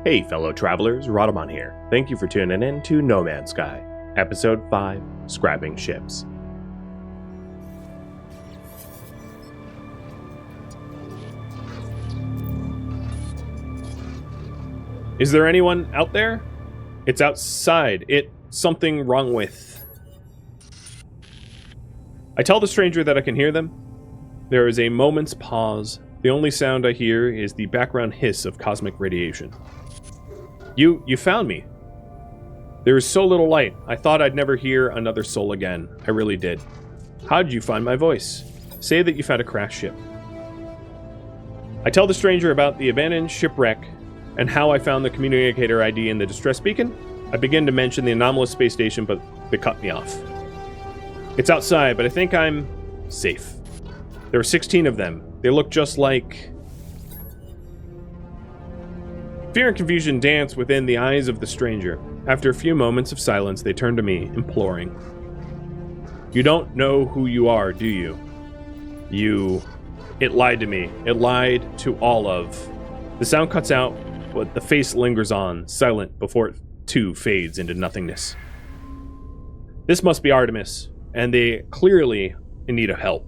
Hey fellow travelers, Rhadamant here. Thank you for tuning in to No Man's Sky, Episode 5, Scrapping Ships. Is there anyone out there? It's outside. Something wrong with. I tell the stranger that I can hear them. There is a moment's pause. The only sound I hear is the background hiss of cosmic radiation. You found me. There is so little light. I thought I'd never hear another soul again. I really did. How did you find my voice? Say that you found a crashed ship. I tell the stranger about the abandoned shipwreck and how I found the communicator ID in the distress beacon. I begin to mention the anomalous space station, but they cut me off. It's outside, but I think I'm safe. There are 16 of them. They look just like... Fear and confusion dance within the eyes of the stranger. After a few moments of silence, they turn to me, imploring. You don't know who you are, do you? It lied to me. It lied to all of. The sound cuts out, but the face lingers on, silent before it too fades into nothingness. This must be Artemis, and they clearly in need of help.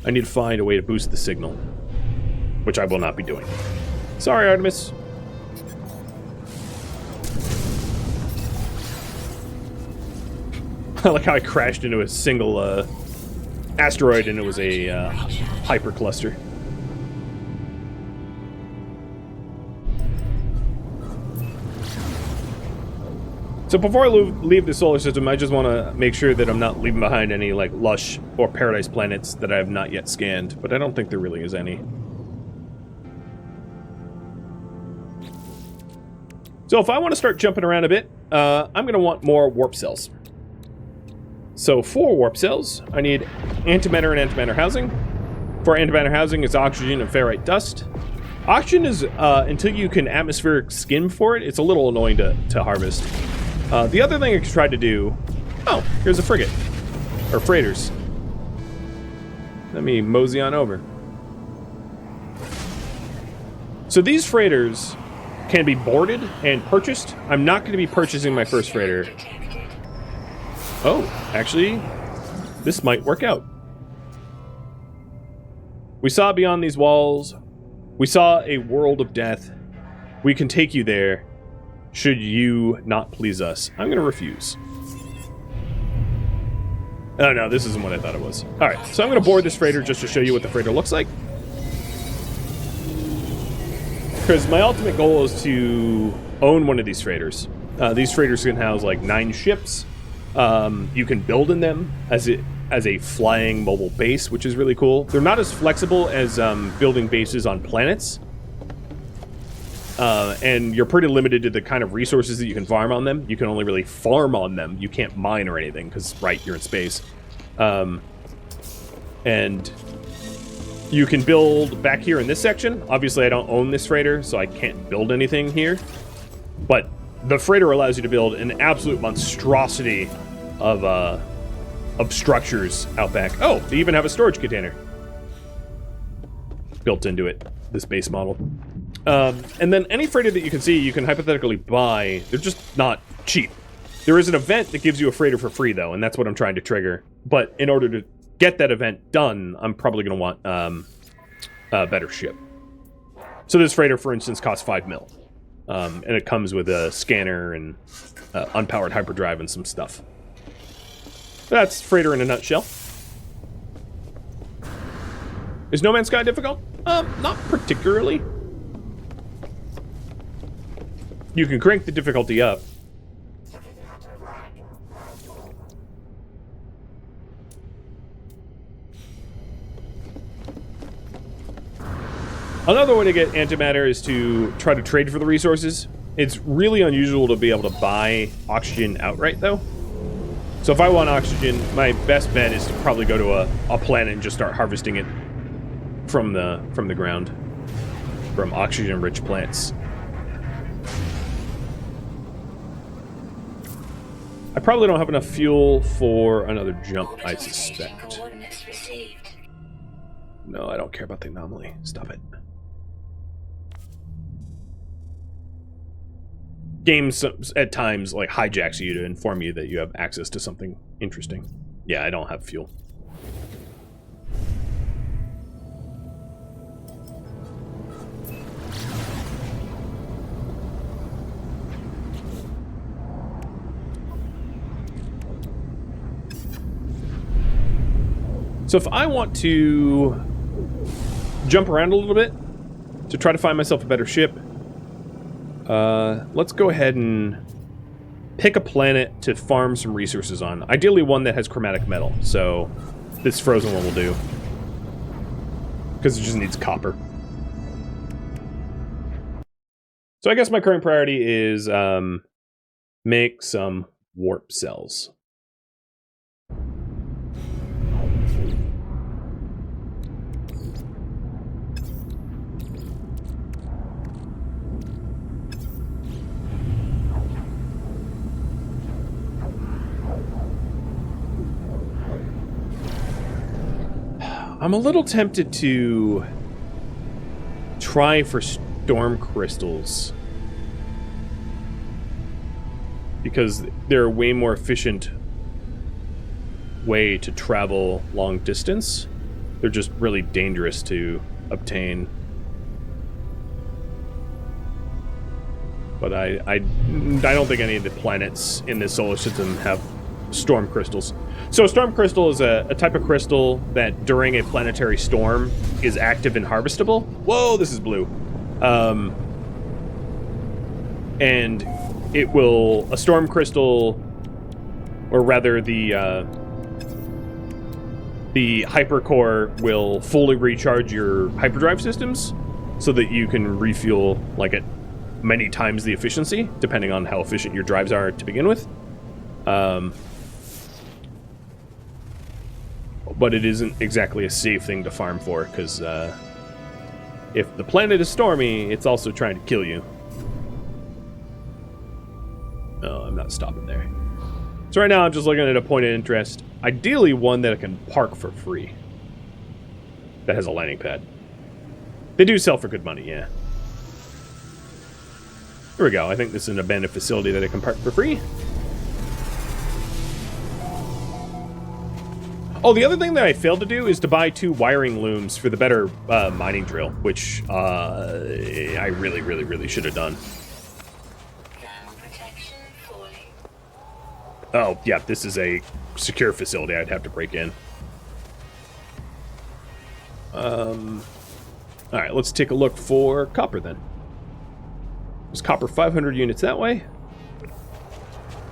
I need to find a way to boost the signal, which I will not be doing. Sorry, Artemis. I like how I crashed into a single asteroid and it was a hypercluster. So before I leave the solar system, I just want to make sure that I'm not leaving behind any like lush or paradise planets that I have not yet scanned, but I don't think there really is any. So if I want to start jumping around a bit, I'm going to want more warp cells. So for warp cells, I need antimatter and antimatter housing. For antimatter housing, it's oxygen and ferrite dust. Oxygen is, until you can atmospheric skim for it, it's a little annoying to harvest. The other thing I tried to do... Oh, here's a frigate. Or freighters. Let me mosey on over. So these freighters can be boarded and purchased. I'm not going to be purchasing my first freighter. Oh, actually, this might work out. We saw beyond these walls. We saw a world of death. We can take you there, should you not please us. I'm going to refuse. Oh, no, this isn't what I thought it was. All right, so I'm going to board this freighter just to show you what the freighter looks like. Because my ultimate goal is to own one of these freighters. These freighters can house like 9 ships. You can build in them as a flying mobile base, which is really cool. They're not as flexible as building bases on planets. And you're pretty limited to the kind of resources that you can farm on them. You can only really farm on them. You can't mine or anything because, right, you're in space. And you can build back here in this section. Obviously, I don't own this freighter, so I can't build anything here. But the freighter allows you to build an absolute monstrosity of structures out back. Oh, they even have a storage container built into it, this base model. And then any freighter that you can see, you can hypothetically buy. They're just not cheap. There is an event that gives you a freighter for free, though, and that's what I'm trying to trigger. But in order to get that event done, I'm probably going to want a better ship. So this freighter, for instance, costs 5 mil. And it comes with a scanner and unpowered hyperdrive and some stuff. That's freighter in a nutshell. Is No Man's Sky difficult? Not particularly. You can crank the difficulty up. Another way to get antimatter is to try to trade for the resources. It's really unusual to be able to buy oxygen outright, though. So if I want oxygen, my best bet is to probably go to a planet and just start harvesting it from the ground, from oxygen-rich plants. I probably don't have enough fuel for another jump, I suspect. No, I don't care about the anomaly. Stop it. Games at times like hijacks you to inform you that you have access to something interesting. Yeah, I don't have fuel. So if I want to jump around a little bit to try to find myself a better ship, let's go ahead and pick a planet to farm some resources on. Ideally one that has chromatic metal, so this frozen one will do. Because it just needs copper. So I guess my current priority is make some warp cells. I'm a little tempted to try for storm crystals because they're a way more efficient way to travel long distance. They're just really dangerous to obtain. But I don't think any of the planets in this solar system have storm crystals. So a storm crystal is a type of crystal that during a planetary storm is active and harvestable. Whoa, this is blue. And it will, a storm crystal, or rather the hypercore will fully recharge your hyperdrive systems so that you can refuel like at many times the efficiency, depending on how efficient your drives are to begin with. But it isn't exactly a safe thing to farm for, because if the planet is stormy, it's also trying to kill you. Oh, I'm not stopping there. So right now I'm just looking at a point of interest. Ideally one that I can park for free. That has a landing pad. They do sell for good money, yeah. Here we go. I think this is an abandoned facility that I can park for free. Oh, the other thing that I failed to do is to buy 2 wiring looms for the better mining drill, which I really should have done. Oh, yeah, this is a secure facility I'd have to break in. Alright, let's take a look for copper then. There's copper 500 units that way.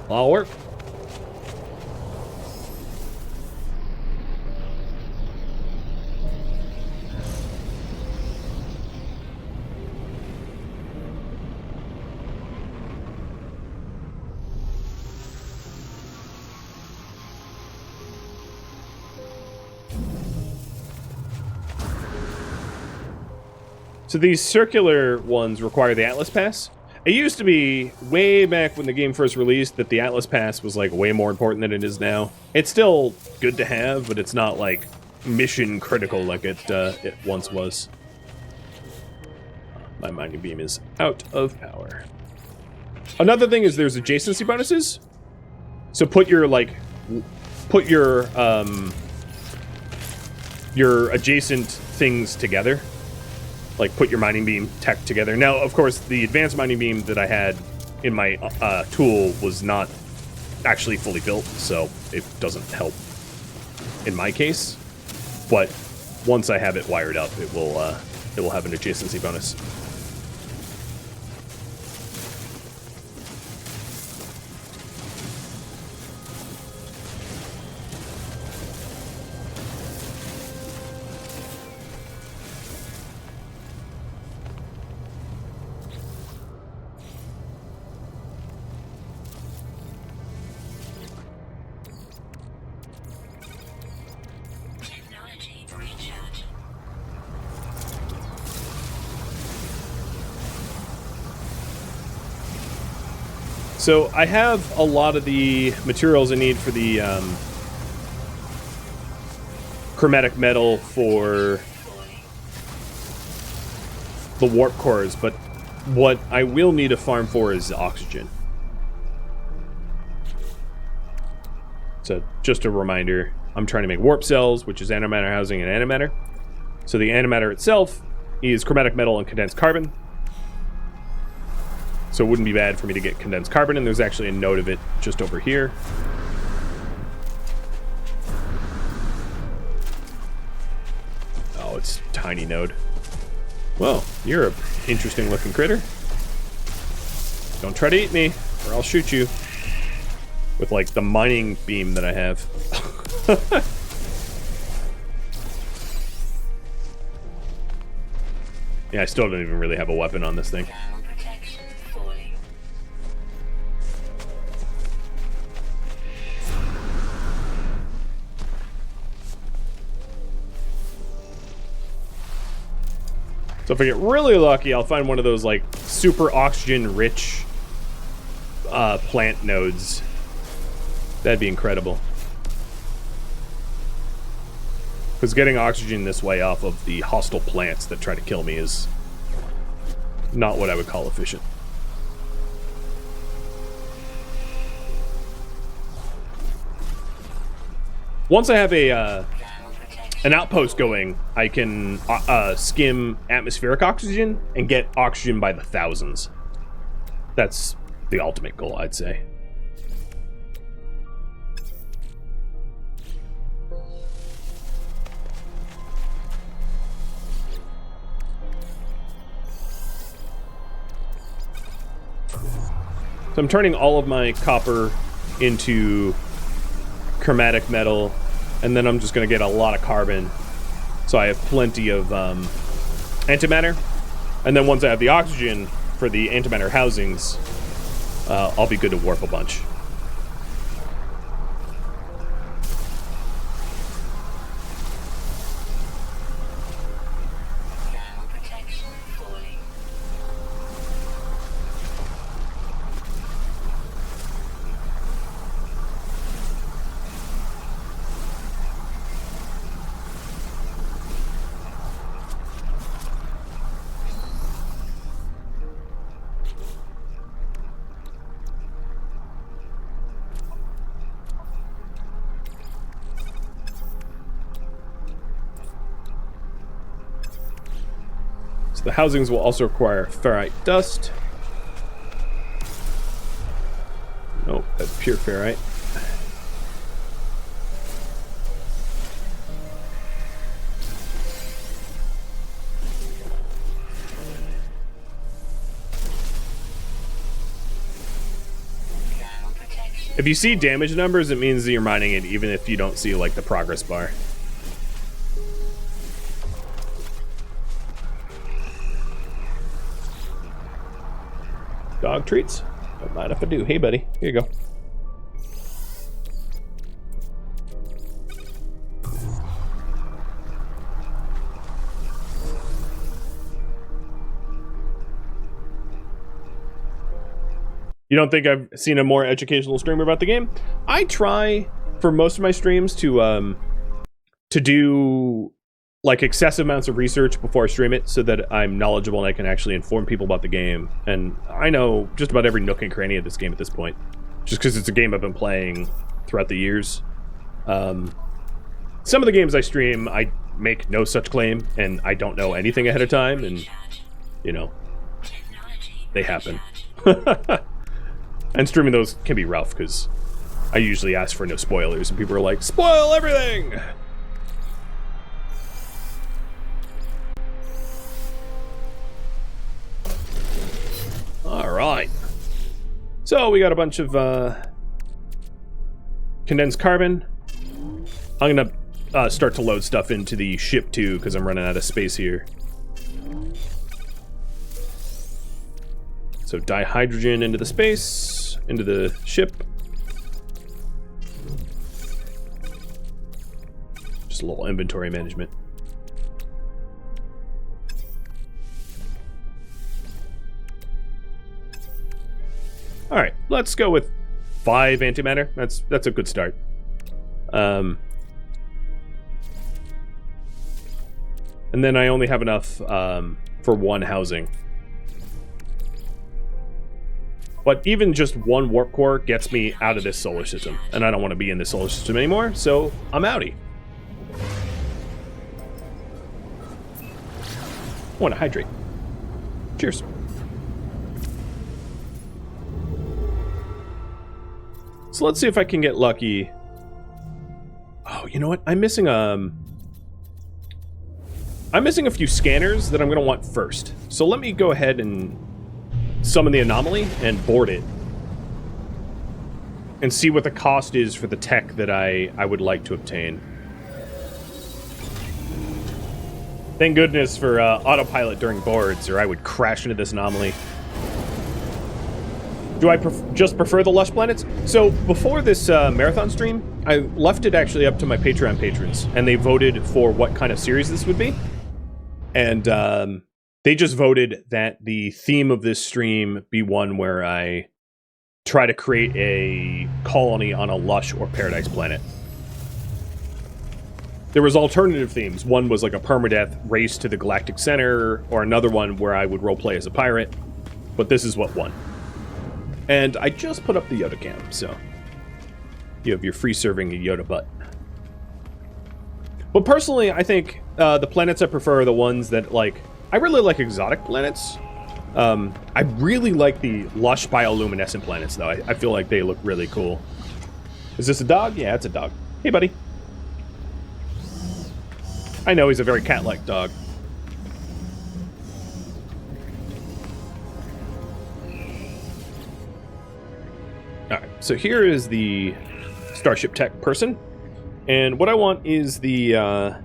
That'll work. So these circular ones require the Atlas Pass. It used to be, way back when the game first released, that the Atlas Pass was like way more important than it is now. It's still good to have, but it's not like mission critical like it once was. My mining beam is out of power. Another thing is there's adjacency bonuses. So put your adjacent things together. Like, put your mining beam tech together. Now, of course, the advanced mining beam that I had in my tool was not actually fully built, so it doesn't help in my case. But once I have it wired up, it will have an adjacency bonus. So I have a lot of the materials I need for the chromatic metal for the warp cores, but What I will need a farm for is oxygen. So just a reminder, I'm trying to make warp cells, which is antimatter housing and antimatter. So the antimatter itself is chromatic metal and condensed carbon. So it wouldn't be bad for me to get condensed carbon, and there's actually a node of it just over here. Oh, it's a tiny node. Well, you're an interesting looking critter. Don't try to eat me, or I'll shoot you. With, like, the mining beam that I have. Yeah, I still don't even really have a weapon on this thing. So if I get really lucky, I'll find one of those, like, super oxygen-rich plant nodes. That'd be incredible. Because getting oxygen this way off of the hostile plants that try to kill me is not what I would call efficient. Once I have an outpost going, I can skim atmospheric oxygen and get oxygen by the thousands. That's the ultimate goal, I'd say. So I'm turning all of my copper into chromatic metal, and then I'm just going to get a lot of carbon, so I have plenty of antimatter. And then once I have the oxygen for the antimatter housings, I'll be good to warp a bunch. The housings will also require ferrite dust. Nope, that's pure ferrite. If you see damage numbers, it means that you're mining it, even if you don't see, like, the progress bar. Dog treats? Don't mind if I do. Hey, buddy. Here you go. You don't think I've seen a more educational streamer about the game? I try, for most of my streams, to do like excessive amounts of research before I stream it so that I'm knowledgeable and I can actually inform people about the game. And I know just about every nook and cranny of this game at this point, just because it's a game I've been playing throughout the years. Some of the games I stream, I make no such claim, and I don't know anything ahead of time, and, you know, they happen. And streaming those can be rough, because I usually ask for no spoilers, and people are like, spoil everything! Alright. So, we got a bunch of condensed carbon. I'm gonna start to load stuff into the ship, too, because I'm running out of space here. So, dihydrogen into the space, into the ship. Just a little inventory management. Alright, let's go with 5 antimatter. That's a good start. And then I only have enough for 1 housing. But even just one warp core gets me out of this solar system, and I don't want to be in this solar system anymore, so I'm outie. I want to hydrate. Cheers. So let's see if I can get lucky. Oh, you know what? I'm missing a few scanners that I'm going to want first. So let me go ahead and summon the Anomaly and board it. And see what the cost is for the tech that I would like to obtain. Thank goodness for autopilot during boards, or I would crash into this Anomaly. Do I just prefer the Lush planets? So, before this marathon stream, I left it actually up to my Patreon patrons, and they voted for what kind of series this would be. And they just voted that the theme of this stream be one where I try to create a colony on a Lush or Paradise planet. There was alternative themes. One was like a permadeath race to the galactic center, or another one where I would roleplay as a pirate. But this is what won. And I just put up the Yoda cam, so you have your free serving Yoda butt. But personally, I think the planets I prefer are the ones that, like, I really like exotic planets. I really like the lush bioluminescent planets, though. I feel like they look really cool. Is this a dog? Yeah, it's a dog. Hey, buddy. I know he's a very cat-like dog. Alright, so here is the Starship Tech person. And what I want is the, I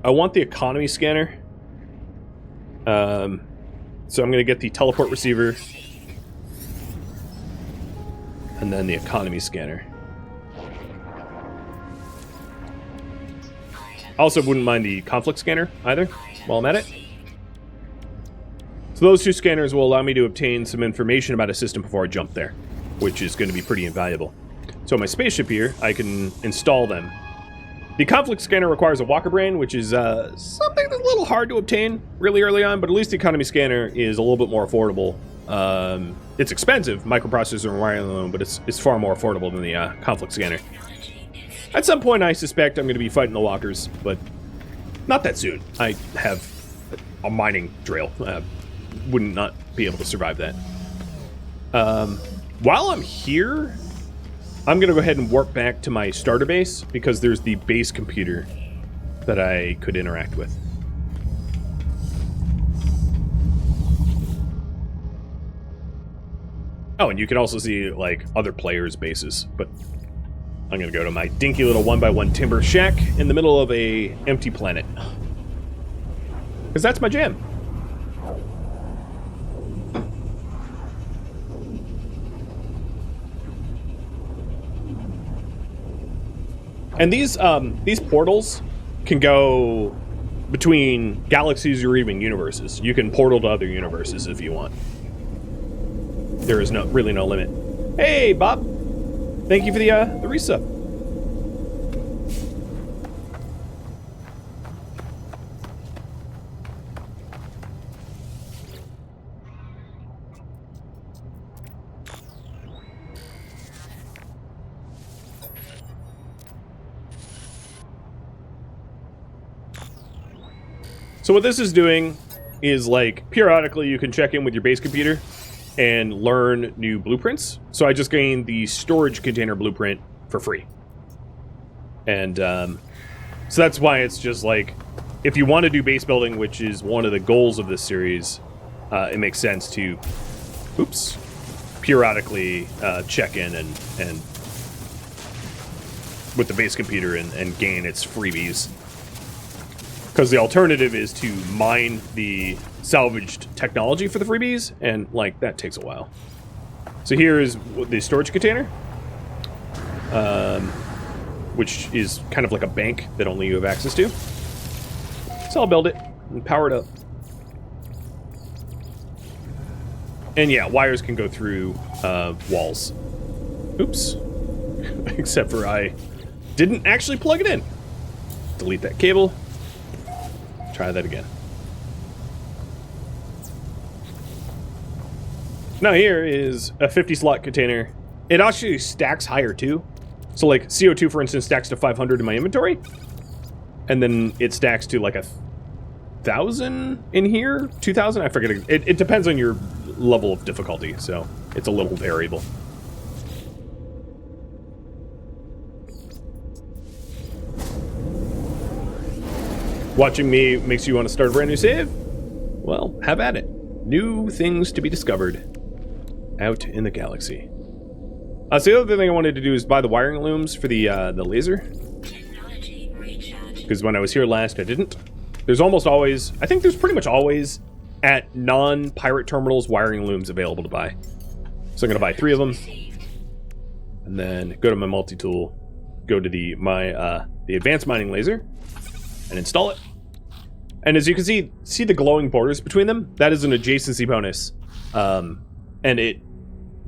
want the economy scanner. So I'm going to get the teleport receiver. And then the economy scanner. I also wouldn't mind the conflict scanner either, while I'm at it. So those two scanners will allow me to obtain some information about a system before I jump there, which is going to be pretty invaluable. So my spaceship here, I can install them. The conflict scanner requires a walker brain, which is something that's a little hard to obtain really early on, but at least the economy scanner is a little bit more affordable. It's expensive, microprocessor and wiring alone, but it's far more affordable than the conflict scanner. At some point, I suspect I'm going to be fighting the walkers, but not that soon. I have a mining drill. Wouldn't not be able to survive that. While I'm here, I'm going to go ahead and warp back to my starter base, because there's the base computer that I could interact with. Oh, and you can also see, like, other players' bases, but I'm going to go to my dinky little 1x1 timber shack in the middle of a empty planet. Because that's my jam. And these portals can go between galaxies or even universes. You can portal to other universes if you want. There is really no limit. Hey, Bob! Thank you for the resub. So what this is doing is, like, periodically you can check in with your base computer and learn new blueprints. So I just gained the storage container blueprint for free. And so that's why it's just like, if you want to do base building, which is one of the goals of this series, it makes sense to, periodically check in and with the base computer and gain its freebies. Because the alternative is to mine the salvaged technology for the freebies, and, like, that takes a while. So here is the storage container, which is kind of like a bank that only you have access to. So I'll build it and power it up. And yeah, wires can go through walls. Oops. Except for I didn't actually plug it in. Delete that cable. Try that again. Now here is a 50 slot container. It actually stacks higher too. So like CO2, for instance, stacks to 500 in my inventory. And then it stacks to like 1,000 in here, 2,000. I forget. It depends on your level of difficulty, so it's a little variable. Watching me makes you want to start a brand new save? Well, have at it. New things to be discovered out in the galaxy. So the other thing I wanted to do is buy the wiring looms for the laser. Because when I was here last, I didn't. There's almost always, I think there's pretty much always, at non-pirate terminals, wiring looms available to buy. So I'm going to buy 3 of them. And then go to my multi-tool, go to the advanced mining laser, and install it. And as you can see the glowing borders between them? That is an adjacency bonus. And it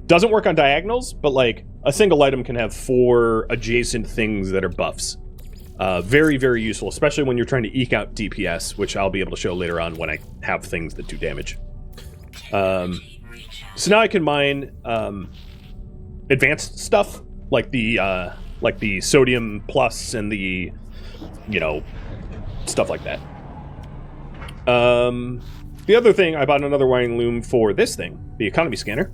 doesn't work on diagonals, but like a single item can have 4 adjacent things that are buffs. Very, very useful, especially when you're trying to eke out DPS, which I'll be able to show later on when I have things that do damage. So now I can mine advanced stuff, like the sodium plus and the, stuff like that. The other thing, I bought another wiring loom for this thing, the economy scanner,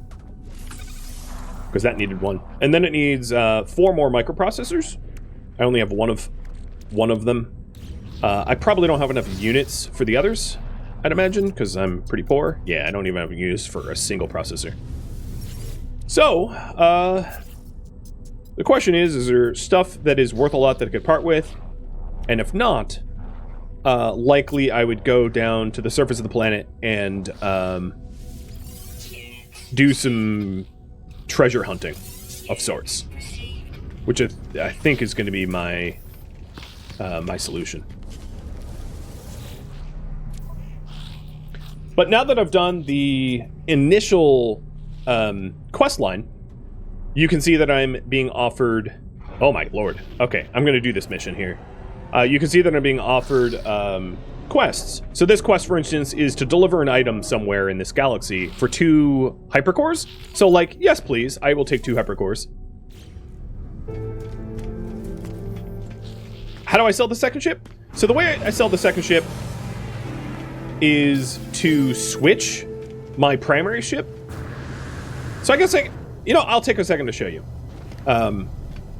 because that needed 1. And then it needs 4 more microprocessors. I only have one of them. I probably don't have enough units for the others, I'd imagine, because I'm pretty poor. Yeah, I don't even have units for a single processor. So, the question is there stuff that is worth a lot that I could part with? And if not, likely I would go down to the surface of the planet and do some treasure hunting of sorts, which I think is going to be my my solution. But now that I've done the initial quest line, you can see that I'm being offered... Oh my lord. Okay, I'm going to do this mission here. You can see that I'm being offered quests. So this quest, for instance, is to deliver an item somewhere in this galaxy for 2 hypercores. So like, yes please, I will take 2 hypercores. How do I sell the second ship? So the way I sell the second ship is to switch my primary ship. So I guess I'll take a second to show you.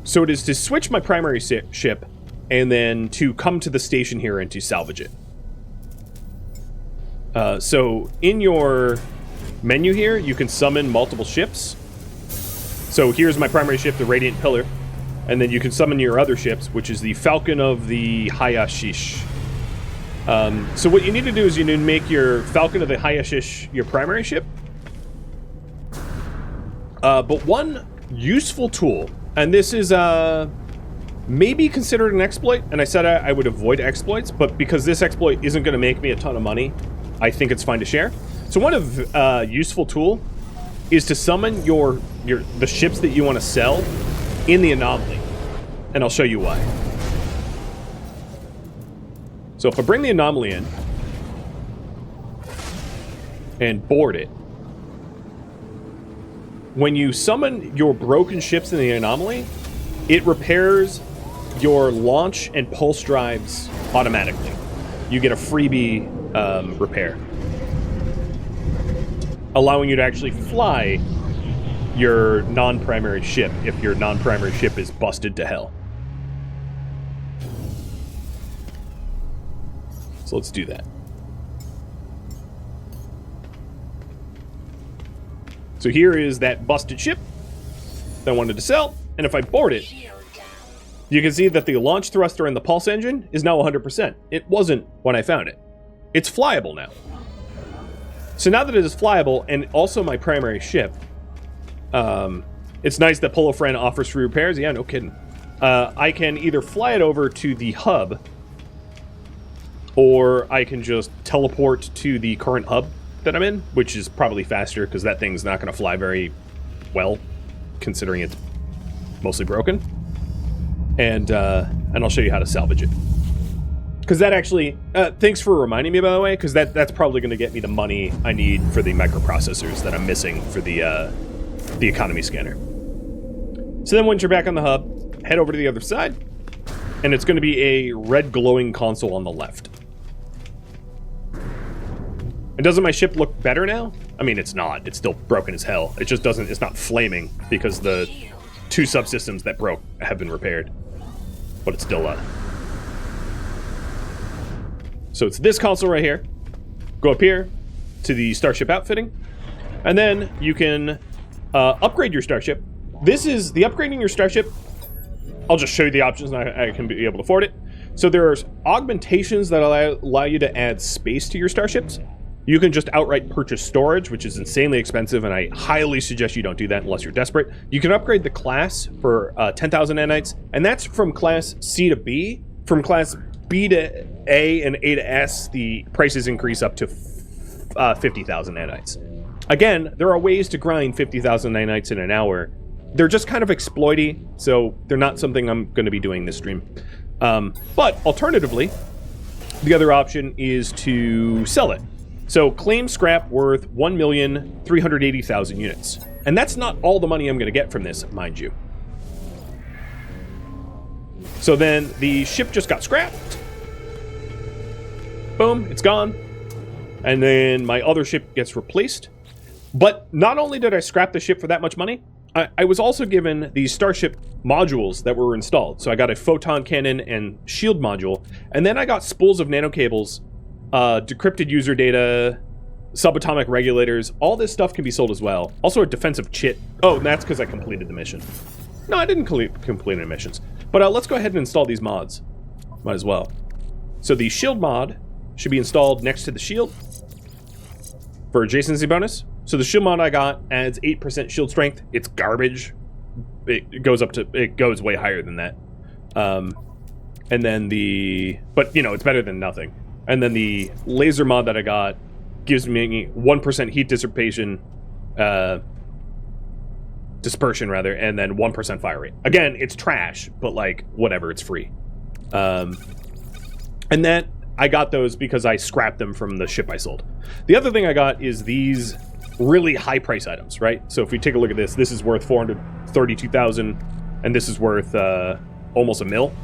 So it is to switch my primary ship and then to come to the station here and to salvage it. So in your menu here, you can summon multiple ships. So here's my primary ship, the Radiant Pillar. And then you can summon your other ships, which is the Falcon of the Hayashish. So what you need to do is you need to make your Falcon of the Hayashish your primary ship. But one useful tool, and this is maybe considered an exploit, and I said I would avoid exploits, but because this exploit isn't going to make me a ton of money, I think it's fine to share. So one useful tool is to summon the ships that you want to sell in the Anomaly, and I'll show you why. So if I bring the Anomaly in and board it, when you summon your broken ships in the Anomaly, it repairs your launch and pulse drives automatically. You get a freebie repair, allowing you to actually fly your non-primary ship if your non-primary ship is busted to hell. So let's do that. So here is that busted ship that I wanted to sell, and if I board it, you can see that the launch thruster and the pulse engine is now 100%. It wasn't when I found it. It's flyable now. So now that it is flyable, and also my primary ship, it's nice that Polo Friend offers free repairs. Yeah, no kidding. I can either fly it over to the hub, or I can just teleport to the current hub that I'm in, which is probably faster because that thing's not going to fly very well, considering it's mostly broken. And I'll show you how to salvage it. Because that actually, thanks for reminding me, by the way, because that's probably going to get me the money I need for the microprocessors that I'm missing for the economy scanner. So then once you're back on the hub, head over to the other side, and it's going to be a red glowing console on the left. And doesn't my ship look better now? I mean, it's not. It's still broken as hell. It just doesn't, it's not flaming because the 2 subsystems that broke have been repaired. But it's still So it's this console right here. Go up here to the starship outfitting, and then you can upgrade your starship. This is the upgrading your starship. I'll just show you the options, and I can be able to afford it. So there's augmentations that allow you to add space to your starships. You can just outright purchase storage, which is insanely expensive, and I highly suggest you don't do that unless you're desperate. You can upgrade the class for 10,000 nanites, and that's from class C to B. From class B to A and A to S, the prices increase up to 50,000 nanites. Again, there are ways to grind 50,000 nanites in an hour. They're just kind of exploity, so they're not something I'm going to be doing this stream. But alternatively, the other option is to sell it. So claim scrap worth 1,380,000 units. And that's not all the money I'm going to get from this, mind you. So then the ship just got scrapped. Boom, it's gone. And then my other ship gets replaced. But not only did I scrap the ship for that much money, I was also given these starship modules that were installed. So I got a photon cannon and shield module. And then I got spools of nanocables, decrypted user data, subatomic regulators. All this stuff can be sold as well. Also a defensive chit. Oh, and that's because I completed the mission. No, I didn't complete any missions. But let's go ahead and install these mods. Might as well. So the shield mod should be installed next to the shield for adjacency bonus. So the shield mod I got adds 8% shield strength. It's garbage. It goes way higher than that. And then but you know, it's better than nothing. And then the laser mod that I got gives me 1% heat dissipation, dispersion rather, and then 1% fire rate. Again, it's trash, but like whatever, it's free. And that I got those because I scrapped them from the ship I sold. The other thing I got is these really high price items, right? So if we take a look at this, this is worth 432,000, and this is worth almost $1 million.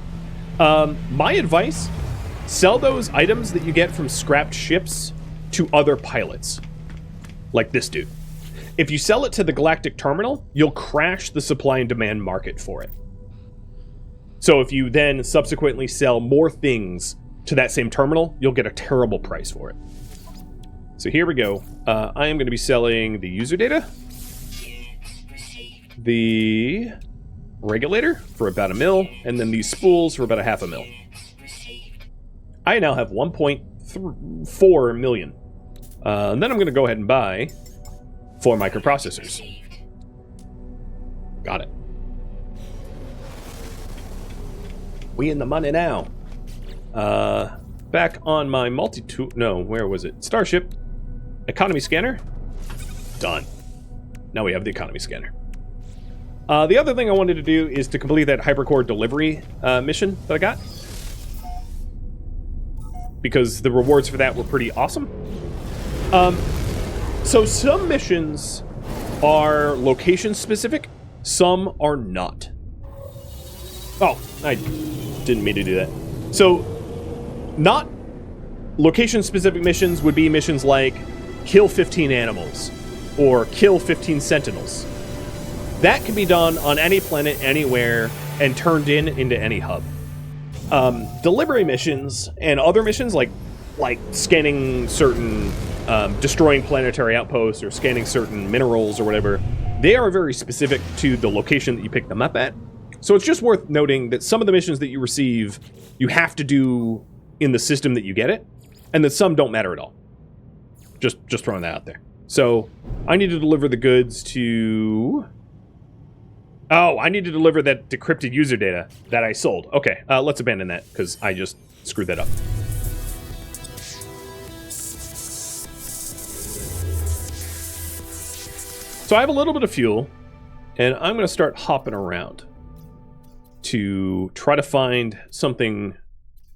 My advice: sell those items that you get from scrapped ships to other pilots, like this dude. If you sell it to the Galactic Terminal, you'll crash the supply and demand market for it. So if you then subsequently sell more things to that same terminal, you'll get a terrible price for it. So here we go. I am going to be selling the user data, the regulator for about $1 million, and then these spools for about $500,000. I now have 1.4 million. And then I'm going to go ahead and buy 4 microprocessors. Got it. We in the money now. Back on my multi-tool... No, where was it? Starship. Economy scanner. Done. Now we have the economy scanner. The other thing I wanted to do is to complete that hypercore delivery mission that I got. Because the rewards for that were pretty awesome. So some missions are location specific, some are not. Oh, I didn't mean to do that. So, not location specific missions would be missions like kill 15 animals or kill 15 sentinels. That can be done on any planet, anywhere, and turned into any hub. Delivery missions and other missions like scanning certain, destroying planetary outposts or scanning certain minerals or whatever, they are very specific to the location that you pick them up at. So it's just worth noting that some of the missions that you receive, you have to do in the system that you get it, and that some don't matter at all. Just throwing that out there. So I need to deliver the goods to... Oh, I need to deliver that decrypted user data that I sold. Okay, let's abandon that, because I just screwed that up. So I have a little bit of fuel, and I'm going to start hopping around to try to find something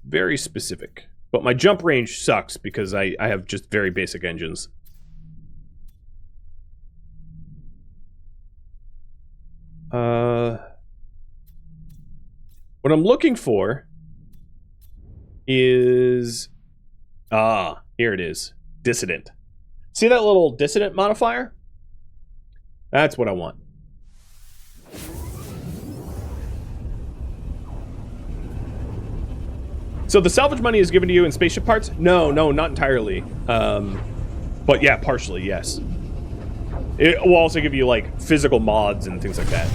very specific. But my jump range sucks because I have just very basic engines. What I'm looking for is... here it is. Dissonant. See that little Dissonant modifier? That's what I want. So the salvage money is given to you in spaceship parts? No, not entirely. But yeah, partially, yes. It will also give you, like, physical mods and things like that.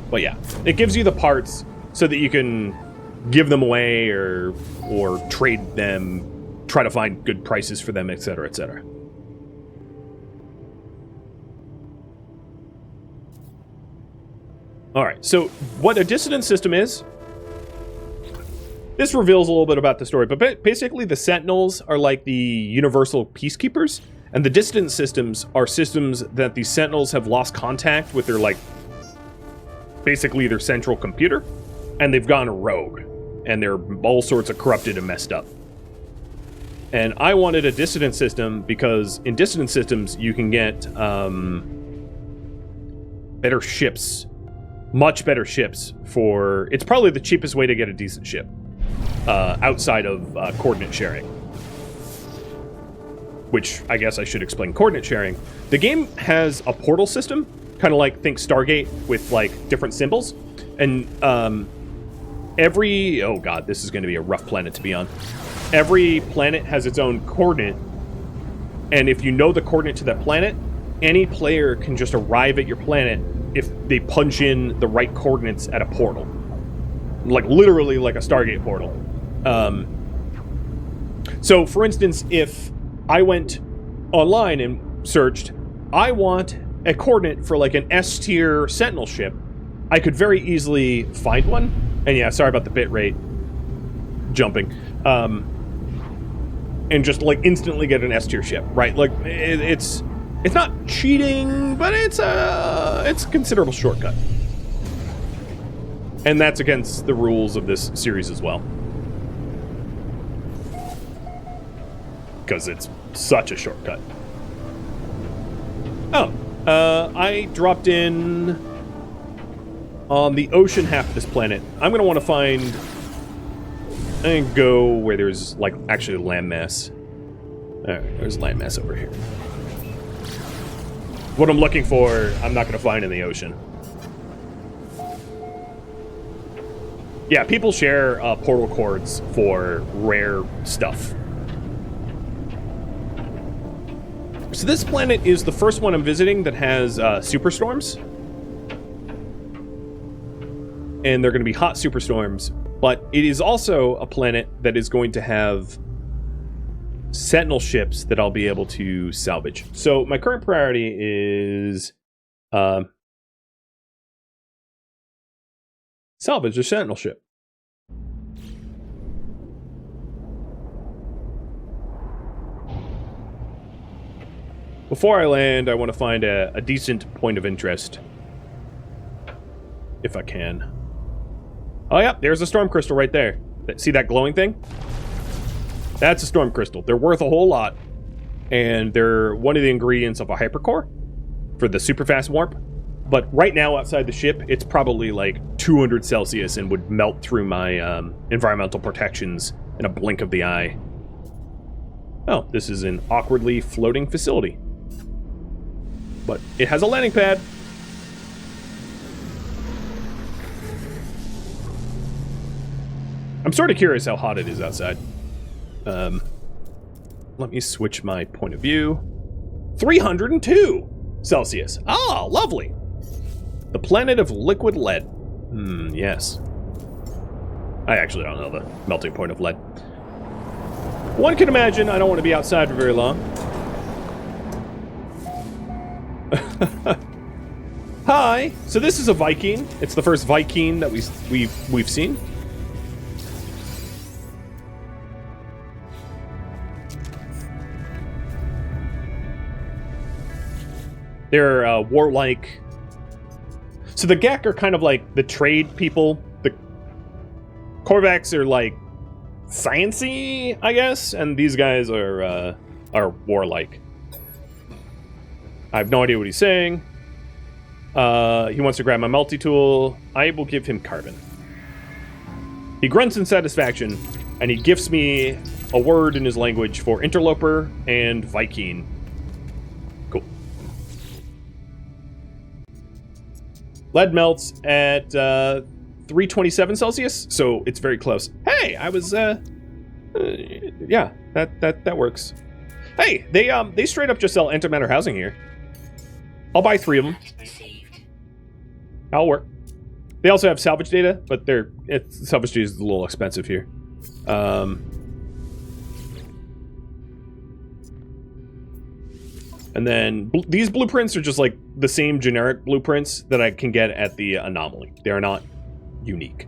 But yeah, it gives you the parts so that you can give them away or trade them, try to find good prices for them, etc., etc. Alright, so what a dissonant system is... This reveals a little bit about the story, but basically the Sentinels are like the universal peacekeepers, and the dissonant systems are systems that the Sentinels have lost contact with their, like, basically their central computer, and they've gone rogue, and they're all sorts of corrupted and messed up. And I wanted a dissonant system because in dissonant systems you can get better ships, much better ships for... It's probably the cheapest way to get a decent ship. Outside of coordinate sharing. Which, I guess I should explain coordinate sharing. The game has a portal system, kind of like, think Stargate, with, like, different symbols. And, every... Oh god, this is going to be a rough planet to be on. Every planet has its own coordinate. And if you know the coordinate to that planet, any player can just arrive at your planet if they punch in the right coordinates at a portal. Like, literally like a Stargate portal. So, for instance, if I went online and searched, I want a coordinate for, like, an S-tier Sentinel ship, I could very easily find one. And yeah, sorry about the bitrate jumping. And just, like, instantly get an S-tier ship, right? Like, it's not cheating, but it's a considerable shortcut. And that's against the rules of this series as well. Because it's such a shortcut. Oh, I dropped in on the ocean half of this planet. I'm going to want to find... and go where there's, like, actually landmass. Alright, there's landmass over here. What I'm looking for, I'm not going to find in the ocean. Yeah, people share portal cords for rare stuff. So this planet is the first one I'm visiting that has superstorms. And they're going to be hot superstorms. But it is also a planet that is going to have Sentinel ships that I'll be able to salvage. So my current priority is salvage a Sentinel ship. Before I land, I want to find a decent point of interest. If I can. Oh, yeah, there's a storm crystal right there. See that glowing thing? That's a storm crystal. They're worth a whole lot. And they're one of the ingredients of a hypercore for the super fast warp. But right now, outside the ship, it's probably like 200 Celsius and would melt through my environmental protections in a blink of the eye. Oh, this is an awkwardly floating facility. But it has a landing pad. I'm sort of curious how hot it is outside. Let me switch my point of view. 302 Celsius. Ah, lovely. The planet of liquid lead. Yes. I actually don't know the melting point of lead. One can imagine I don't want to be outside for very long. Hi. So this is a Viking. It's the first Viking that we've seen. They're warlike. So the Gek are kind of like the trade people. The Korvax are like fancy, I guess, and these guys are warlike. I have no idea what he's saying. He wants to grab my multi-tool. I will give him carbon. He grunts in satisfaction, and he gifts me a word in his language for interloper and Viking. Cool. Lead melts at 327 Celsius, so it's very close. Hey, I was yeah, that works. Hey, they straight up just sell antimatter housing here. I'll buy 3 of them. That'll work. They also have salvage data, but salvage data is a little expensive here. And then these blueprints are just like the same generic blueprints that I can get at the Anomaly. They are not unique.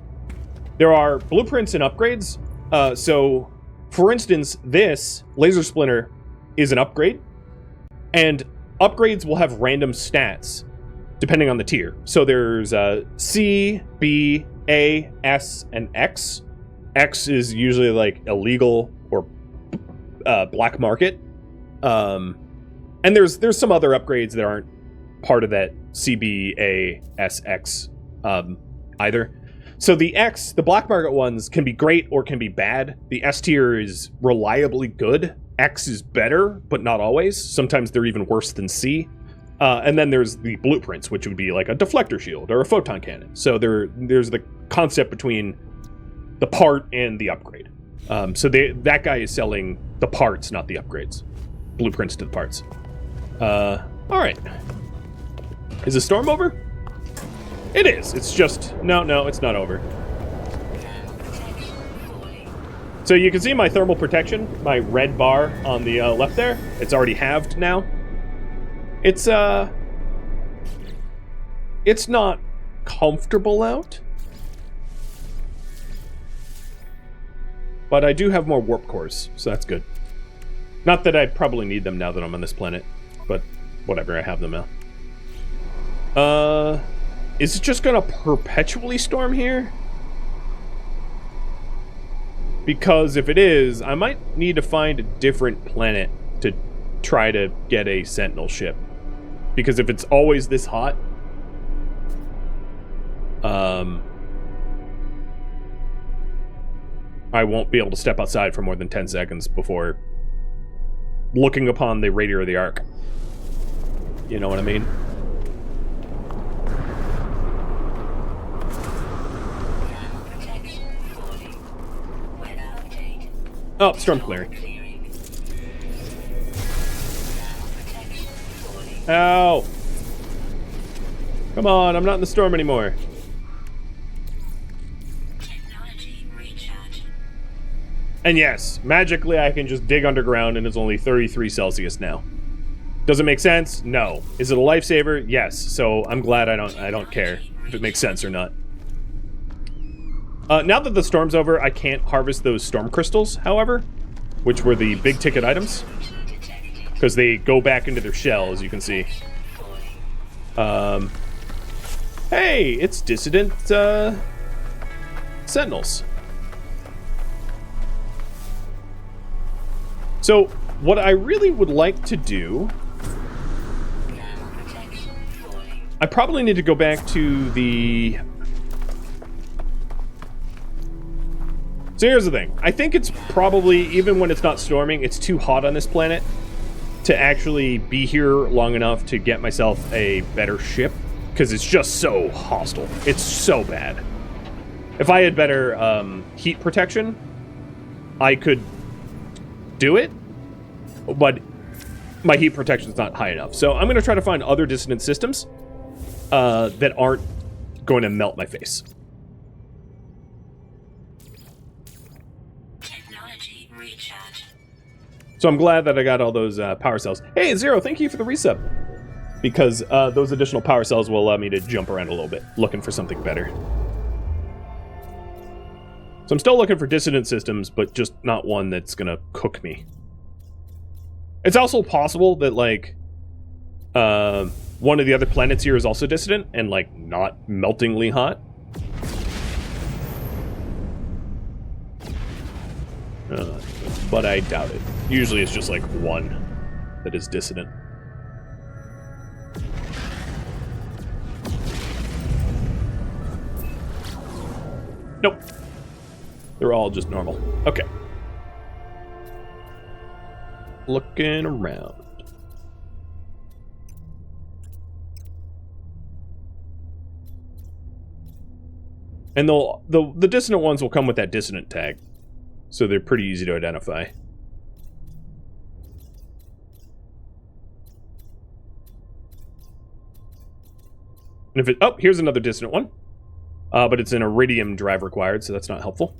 There are blueprints and upgrades. So, for instance, this laser splinter is an upgrade, and upgrades will have random stats depending on the tier. So there's C, B, A, S, and X. X is usually like illegal or black market. And there's some other upgrades that aren't part of that C, B, A, S, X either. So the X, the black market ones, can be great or can be bad. The S tier is reliably good. X is better, but not always. Sometimes they're even worse than C. And then there's the blueprints, which would be like a deflector shield or a photon cannon. So there's the concept between the part and the upgrade. So that guy is selling the parts, not the upgrades. Blueprints to the parts. All right. Is the storm over? It is. It's just... No, it's not over. So you can see my thermal protection, my red bar on the left there. It's already halved now. It's not comfortable out. But I do have more warp cores, so that's good. Not that I probably need them now that I'm on this planet, but whatever, I have them now. Is it just gonna perpetually storm here? Because if it is, I might need to find a different planet to try to get a Sentinel ship. Because if it's always this hot, I won't be able to step outside for more than 10 seconds before looking upon the radiator of the Ark. You know what I mean? Oh, storm clearing. Ow! Come on, I'm not in the storm anymore. And yes, magically I can just dig underground and it's only 33 Celsius now. Does it make sense? No. Is it a lifesaver? Yes. So I'm glad I don't care if it makes sense or not. Now that the storm's over, I can't harvest those storm crystals, however, which were the big ticket items, because they go back into their shell, as you can see. Hey, it's Dissonant Sentinels. So, what I really would like to do... I probably need to go back to the... So here's the thing. I think it's probably, even when it's not storming, it's too hot on this planet to actually be here long enough to get myself a better ship, because it's just so hostile. It's so bad. If I had better heat protection, I could do it, but my heat protection is not high enough. So I'm going to try to find other dissonant systems that aren't going to melt my face. So I'm glad that I got all those power cells. Hey, Zero, thank you for the resub. Because those additional power cells will allow me to jump around a little bit, looking for something better. So I'm still looking for dissonant systems, but just not one that's gonna cook me. It's also possible that, like, one of the other planets here is also dissonant and, like, not meltingly hot. But I doubt it. Usually it's just like one that is dissonant. Nope. They're all just normal. Okay. Looking around. And the dissonant ones will come with that dissonant tag. So they're pretty easy to identify. And if it... Oh, here's another dissonant one. But it's an iridium drive required, so that's not helpful.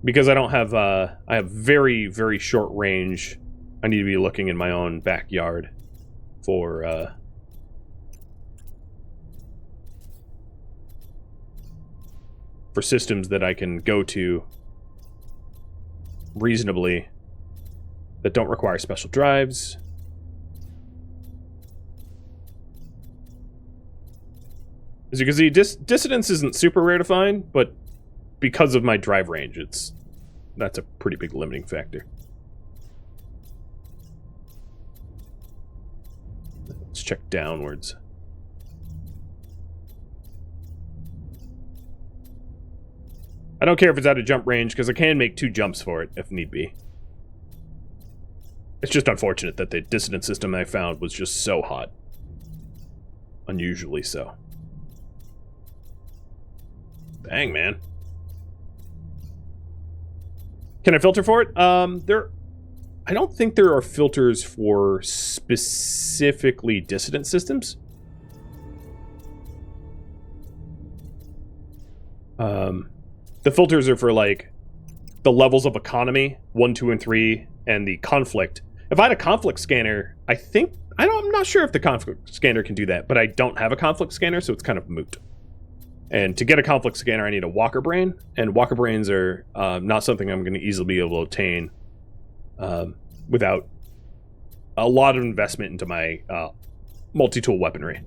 Because I don't have... I have very, very short range. I need to be looking in my own backyard for... for systems that I can go to reasonably that don't require special drives. As you can see, dissonance isn't super rare to find, but because of my drive range, that's a pretty big limiting factor. Let's check downwards. I don't care if it's out of jump range, because I can make 2 jumps for it, if need be. It's just unfortunate that the dissonant system I found was just so hot. Unusually so. Dang, man. Can I filter for it? I don't think there are filters for specifically dissonant systems. The filters are for, like, the levels of economy, 1, 2, and 3, and the conflict. If I had a conflict scanner, I'm not sure if the conflict scanner can do that, but I don't have a conflict scanner, so it's kind of moot. And to get a conflict scanner, I need a Walker Brain, and Walker Brains are not something I'm going to easily be able to obtain without a lot of investment into my multi-tool weaponry.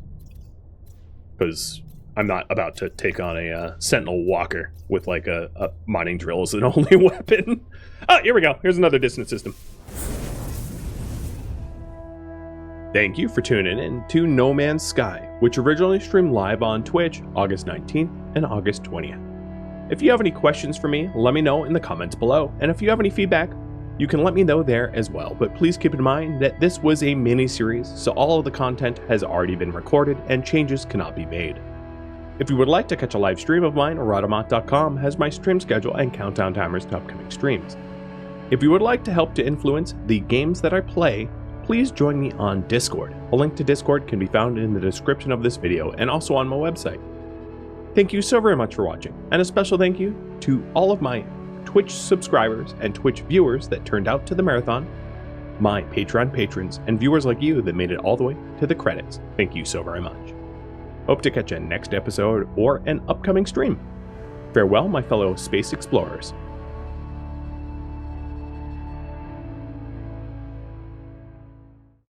Because I'm not about to take on a Sentinel Walker with like a mining drill as an only weapon. Oh, here we go. Here's another dissonant system. Thank you for tuning in to No Man's Sky, which originally streamed live on Twitch August 19th and August 20th. If you have any questions for me, let me know in the comments below. And if you have any feedback, you can let me know there as well. But please keep in mind that this was a mini-series, so all of the content has already been recorded and changes cannot be made. If you would like to catch a live stream of mine, Rhadamant.com has my stream schedule and countdown timers to upcoming streams. If you would like to help to influence the games that I play, please join me on Discord. A link to Discord can be found in the description of this video and also on my website. Thank you so very much for watching, and a special thank you to all of my Twitch subscribers and Twitch viewers that turned out to the marathon, my Patreon patrons, and viewers like you that made it all the way to the credits. Thank you so very much. Hope to catch you next episode or an upcoming stream. Farewell, my fellow space explorers.